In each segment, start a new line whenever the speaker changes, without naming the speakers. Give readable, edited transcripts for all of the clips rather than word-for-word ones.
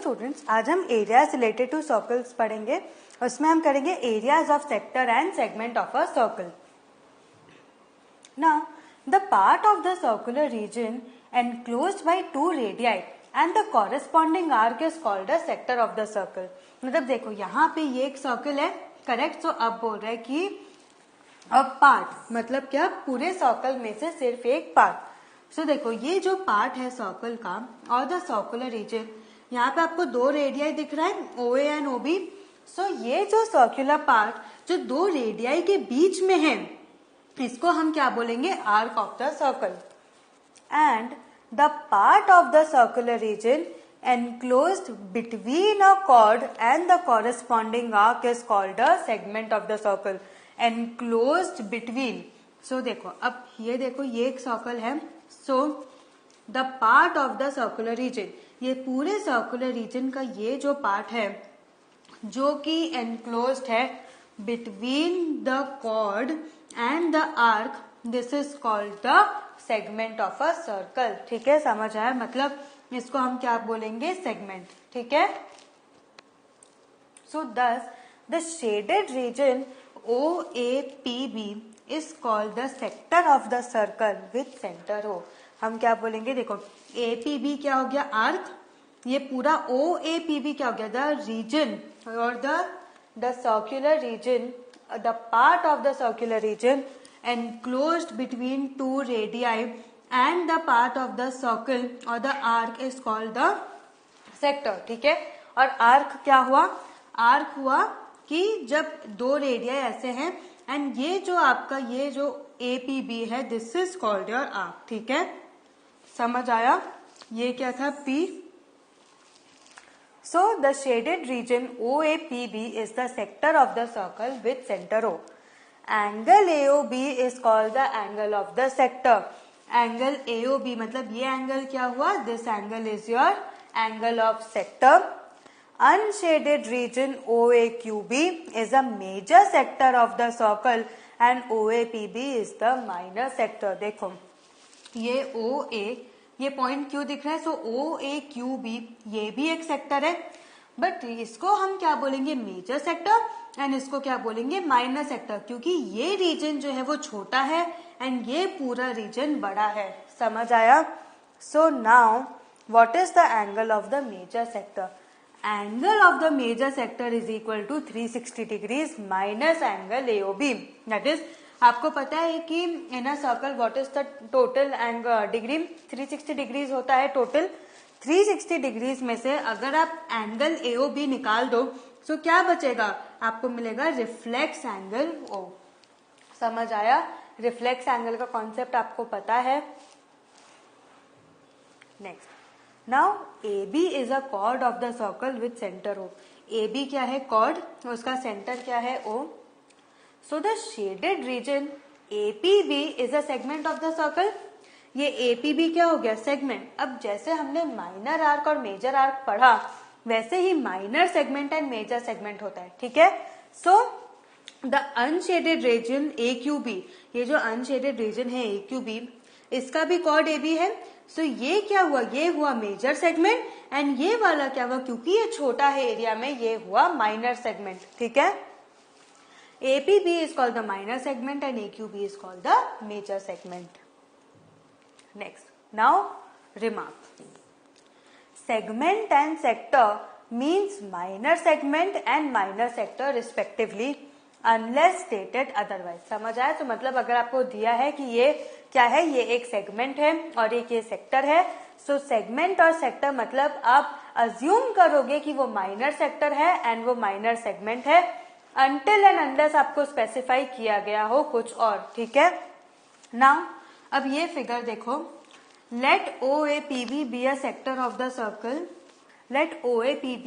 Students, आज हम areas related to circles पढ़ेंगे। उसमें हम करेंगे areas of sector and segment of a circle. Now the part of the circular region enclosed by two radii and the corresponding arc is called a sector of the circle. मतलब देखो यहाँ पे ये एक सर्कल है, correct. सो अब बोल रहा है कि अब पार्ट मतलब क्या, पूरे सर्कल में से सिर्फ एक पार्ट। सो देखो ये जो पार्ट है सर्कल का और द सर्कुलर रीजन, यहाँ पे आपको दो रेडियाई दिख रहा है, OA एंड OB। सो ये जो सर्कुलर पार्ट जो दो रेडियाई के बीच में है, इसको हम क्या बोलेंगे, arc of the circle. And the part of the circular region enclosed between a chord and the corresponding arc is called a segment of the circle. Enclosed between, so देखो अब ये देखो ये एक सर्कल है। So the part of the circular region, ये पूरे circular region का ये जो पार्ट है जो कि enclosed है between the chord and the arc, this is called the segment of a circle। ठीक है, समझ आया? मतलब इसको हम क्या बोलेंगे, सेगमेंट। ठीक है। सो दस the shaded region OAPB is called the sector of the circle with centre O। हम क्या बोलेंगे, देखो APB क्या हो गया, आर्क। ये पूरा OAPB क्या हो गया, द रीजन और the circular region, the part of the circular region enclosed between two radii and the part of the circle or the arc is called the sector। ठीक है। और आर्क क्या हुआ, आर्क हुआ कि जब दो रेडियाई ऐसे हैं एंड ये जो आपका ये जो APB है, this is called your arc. ठीक है, समझ आया? ये क्या था, P। So the shaded region OAPB is the sector of the circle with centre O। Angle AOB is called the angle of the sector. Angle AOB मतलब ये angle क्या हुआ, this angle is your angle of sector. Unshaded region OAQB is a major sector of the circle and OAPB is the minor sector. देखो ये OA, ये point क्यों दिख रहा है, सो OAQB ये भी एक सेक्टर है, बट इसको हम क्या बोलेंगे, मेजर सेक्टर, एंड इसको क्या बोलेंगे, माइनर सेक्टर, क्योंकि ये रीजन जो है वो छोटा है एंड ये पूरा रीजन बड़ा है। समझ आया? So now what is the angle of the major sector? Angle of the major sector is equal to 360 degrees minus angle AOB। That is, आपको पता है कि in a circle what is the total angle degree, 360 degrees होता है total. 360 degrees में से अगर आप एंगल AOB निकाल दो तो क्या बचेगा, आपको मिलेगा रिफ्लेक्स एंगल O। समझ आया? रिफ्लेक्स एंगल का कॉन्सेप्ट आपको पता है। Next, now AB is a cord of the circle with centre O। AB क्या है, कॉर्ड, उसका सेंटर क्या है, O। So the shaded region APB is a segment of the circle. ये APB क्या हो गया, सेगमेंट। अब जैसे हमने माइनर आर्क और मेजर आर्क पढ़ा, वैसे ही minor segment and major segment होता है। ठीक है। So the unshaded region AQB, ये जो अनशेडेड रीजन है AQB, इसका भी कॉर्ड AB है। सो ये क्या हुआ, ये हुआ मेजर सेगमेंट, एंड ये वाला क्या हुआ, क्योंकि ये छोटा है एरिया में, ये हुआ माइनर सेगमेंट। ठीक है। APB is called the minor segment and AQB is called the major segment. Next, now remark. Segment and sector means minor segment and minor sector respectively unless stated otherwise। समझ आया? तो मतलब अगर आपको दिया है कि ये क्या है, ये एक सेगमेंट है और एक ये सेक्टर है, सो सेगमेंट और सेक्टर मतलब आप अज्यूम करोगे कि वो माइनर सेक्टर है एंड वो माइनर सेगमेंट है, until and unless आपको स्पेसिफाई किया गया हो कुछ और। ठीक है ना? अब ये फिगर देखो, let OAPB be a sector of the circle, let OAPB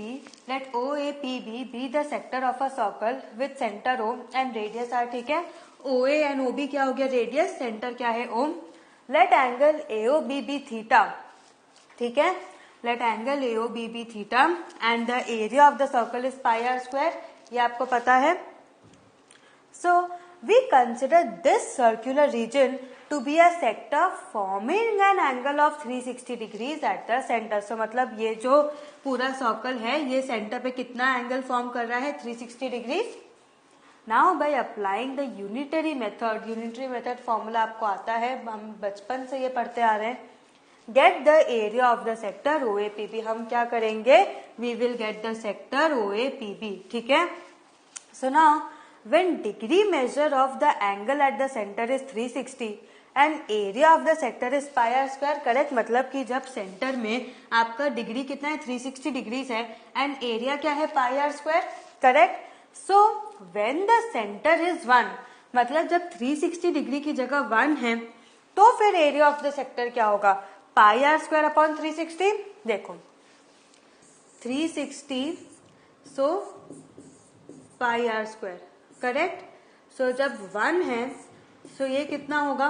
be the sector of a circle with centre O and radius R। ठीक है, OA एंड OB क्या हो गया, रेडियस, सेंटर क्या है, O। Let angle AOB be theta. ठीक है, let angle AOB be theta and the area of the circle is pi R square. ये आपको पता है। सो we consider this circular region to be a sector forming an angle of 360 degrees at the center. So मतलब ये जो पूरा circle है ये सेंटर पे कितना एंगल फॉर्म कर रहा है 360 degrees. Now by applying the unitary method formula आपको आता है, हम बचपन से ये पढ़ते आ रहे हैं. Get the area of the sector OAPB. हम क्या करेंगे, we will get the sector OAPB. ठीक है. So now when degree measure of the angle at the center is 360 and area of the sector is pi r square. Correct. मतलब कि जब centre में आपका डिग्री कितना है 360 डिग्रीज है एंड एरिया क्या है pi r square. Correct. So when the centre is 1, मतलब जब 360 डिग्री की जगह 1 है तो फिर एरिया ऑफ द सेक्टर क्या होगा, पाई आर स्क्वायर अपॉन 360. देखो 360 so pi r square. Correct. So जब 1 है सो ये कितना होगा,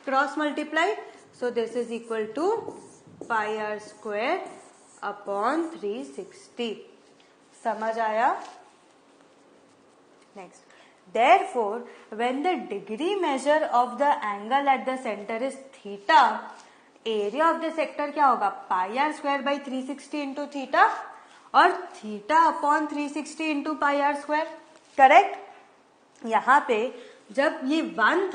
cross multiply. So this is equal to pi r square upon 360. समझ आया. Next. Therefore, when the degree measure of the angle at the center is theta, area of the sector क्या होगा, pi r square by 360 into theta और theta upon 360 into pi r square. Correct. यहाँ पे जब ये 1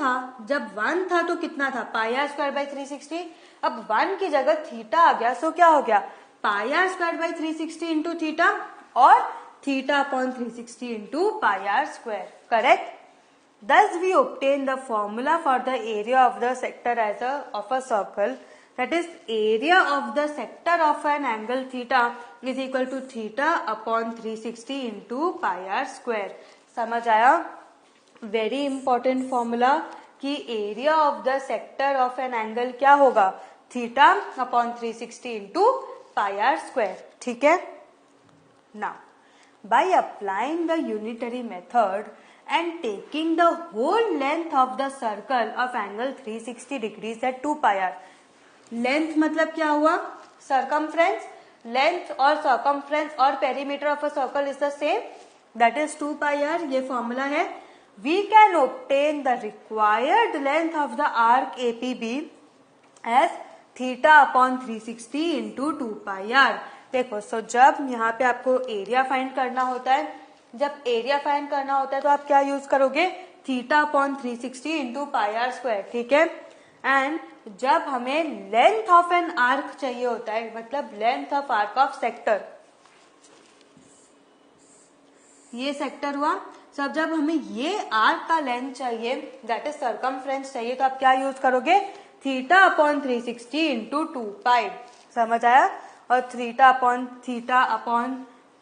था तो कितना था, पाई आर स्क्वायर बाई 360. अब 1 की जगह थीटा आ गया, सो क्या हो गया, pi r square by 360 into theta और theta upon 360 into pi r square. Correct. Thus we obtain the formula for the area of the sector of a circle, that is area of the sector of an angle theta is equal to theta upon 360 into pi r square. समझ आया. Very important formula कि area of the sector of an angle क्या होगा, theta upon 360 into pi r square. ठीक है. Now by applying the unitary method and taking the whole length of the circle of angle 360 degrees at 2 pi r. Length मतलब क्या हुआ, circumference. Length और circumference और perimeter of a circle is the same, that is 2 pi r. ये formula है. We can obtain the required length of the arc APB as theta upon 360 into 2 pi r. देखो, so जब यहाँ पे आपको area find करना होता है, तो आप क्या यूज करोगे, theta upon 360 into pi r square. ठीक है. एंड जब हमें लेंथ ऑफ एन आर्क चाहिए होता है, मतलब length of arc of sector, ये सेक्टर हुआ. सब जब हमें ये आर्क का लेंथ चाहिए, दैट इज सर्कमफ्रेंस चाहिए, तो आप क्या यूज करोगे, थीटा अपॉन 360 इंटू 2 पाई. समझ आया. और theta upon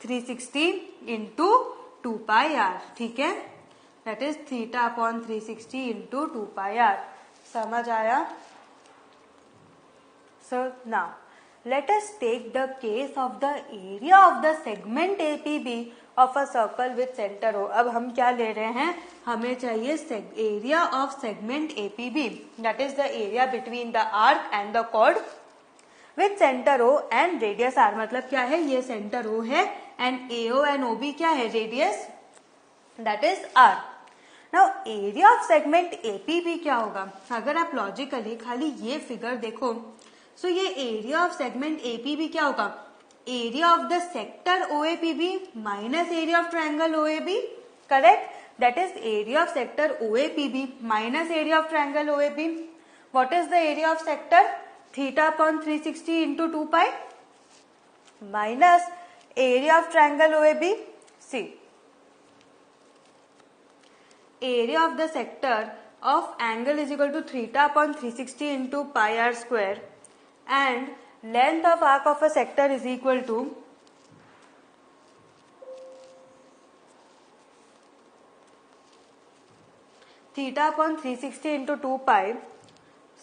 360 into 2 pi r. ठीक है. That is theta upon 360 into 2 pi r. समझ आया. So now let us take the case of the area of the segment APB of a circle with centre O. अब हम क्या ले रहे हैं, हमें चाहिए area of segment APB, that is the area between the arc and the chord with centre O and radius r. मतलब क्या है, ये सेंटर ओ है एंड एओ एंड ओबी क्या है, radius, that is r. Now area of segment APB क्या होगा, अगर आप लॉजिकली खाली ये फिगर देखो, सो ये एरिया ऑफ सेगमेंट एपीबी क्या होगा, area of the sector OAPB minus area of triangle OAB. Correct. That is area of sector OAPB minus area of triangle OAB. What is the area of sector, theta upon 360 into 2 pi minus area of triangle OAB. See, area of the sector of angle is equal to theta upon 360 into pi r square and length of arc of a sector is equal to theta upon 360 into 2 pi.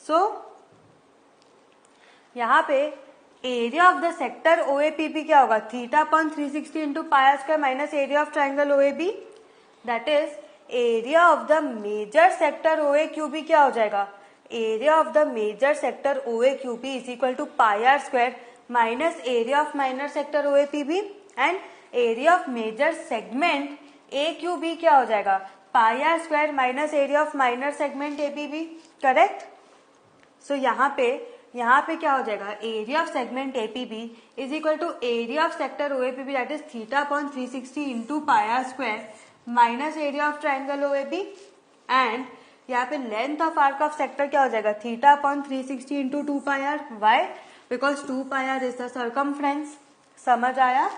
So यहाँ पे area of the sector OAPB क्या होगा, theta upon 360 into pi r square minus area of triangle OAB. That is area of the major sector OAQB क्या हो जाएगा, area of the major sector OAQB is equal to pi r square minus area of minor sector OAPB and area of major segment AQB क्या हो जाएगा, pi r square minus area of minor segment APB. Correct. So यहाँ पे क्या हो जाएगा, area of segment APB is equal to area of sector OAPB that is theta upon 360 into pi r square minus area of triangle OAB, and यहाँ पे length of arc of sector क्या हो जाएगा, theta upon 360 into 2 pi r. Why? Because 2 pi r is the circumference. समझ आया?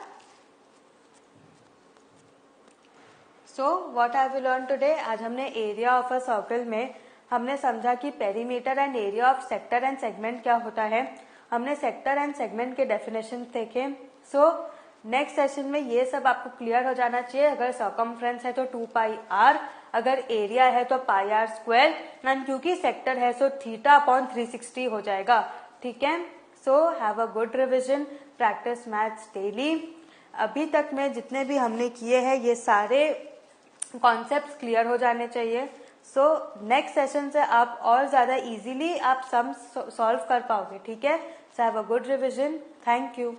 So what have we learn today? आज हमने area of a circle में हमने समझा कि perimeter and area of sector and segment क्या होता है। हमने सेक्टर एंड सेगमेंट के डेफिनेशन देखे। सो नेक्स्ट सेशन में ये सब आपको क्लियर हो जाना चाहिए। अगर सर्कमफ्रेंस है तो 2 पाई आर, अगर एरिया है तो पाई आर स्क्वायर, एंड क्योंकि सेक्टर है सो थीटा अपॉन 360 हो जाएगा। ठीक है? So have a good revision, practice maths daily. अभी तक में जितने भी हमने किए हैं ये सारे कॉन्सेप्ट्स क्लियर हो जाने चाहिए। सो नेक्स्ट सेशन से आप और ज्यादा इजीली आप सम सॉल्व कर पाओगे। ठीक है? So have a good revision. Thank you.